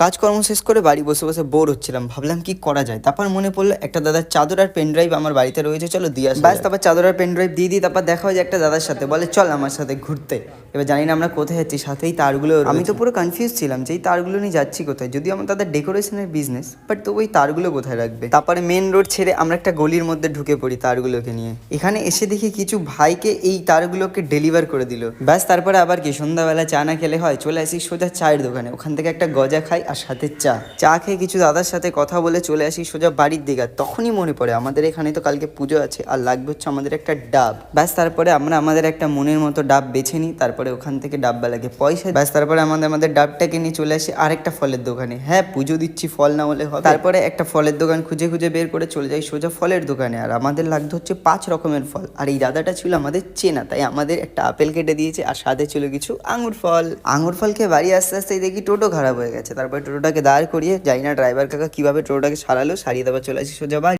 কাজকর্ম শেষ করে বাড়ি বসে বসে বোর হচ্ছিলাম, ভাবলাম কি করা যায়। তারপর মনে পড়লো একটা দাদার চাদর আর পেন ড্রাইভ আমার বাড়িতে রয়েছে, চলো দিয়ে আসি। ব্যাস, তারপর চাদর আর পেন ড্রাইভ দিয়ে দিই। তারপর দেখা হয় যে একটা দাদার সাথে, বলে চল আমার সাথে ঘুরতে। এবার জানি না আমরা কোথায় যাচ্ছি, সাথেই তারগুলো। আমি তো পুরো কনফিউজ ছিলাম যে এই তারগুলো নিয়ে যাচ্ছি কোথায়, যদিও আমার তাদের ডেকোরেশনের বিজনেস, বাট তো ওই তারগুলো কোথায় রাখবে। তারপরে মেন রোড ছেড়ে আমরা একটা গলির মধ্যে ঢুকে পড়ি তারগুলোকে নিয়ে। এখানে এসে দেখি কিছু ভাইকে এই তারগুলোকে ডেলিভার করে দিল। ব্যাস, তারপরে আবার কি, সন্ধ্যাবেলা চা না খেলে হয়, চলে আসি সোজা চায়ের দোকানে। ওখান থেকে একটা গজা খাই আর সাথে চা খেয়ে কিছু দাদার সাথে কথা বলে চলে আসি সোজা বাড়ির দিকে। তখনই মনে পড়ে আমাদের এখানে তো কালকে পুজো আছে আর লাগবে হচ্ছে আমাদের একটা ডাব। ব্যাস, তারপরে আমরা আমাদের একটা মনের মতো ডাব বেছে নিই। তারপরে ওখান থেকে ডাববালাকে পয়সা। ব্যাস, তারপরে আমাদের ডাবটাকে নিয়ে চলে আসি আরেকটা ফলের দোকানে। হ্যাঁ, পুজো দিচ্ছি, ফল না হলে হবে। তারপরে একটা ফলের দোকান খুঁজে খুঁজে বের করে চলে যাই সোজা ফলের দোকানে। আর আমাদের লাগতো হচ্ছে 5 রকমের ফল। আর এই দাদাটা ছিল আমাদের চেনা, তাই আমাদের একটা আপেল কেটে দিয়েছে আর সাথে ছিল কিছু আঙুর ফল। আঙুর ফল খেয়ে বাড়ি আস্তে আস্তেই দেখি টোটো খারাপ হয়ে গেছে। তারপরে টোটোটাকে দাঁড় করিয়ে, যাই না ড্রাইভার কাকা কিভাবে টোটোটাকে সারালো, সারিয়ে তারপর চলে আসি সোজা বাড়ি।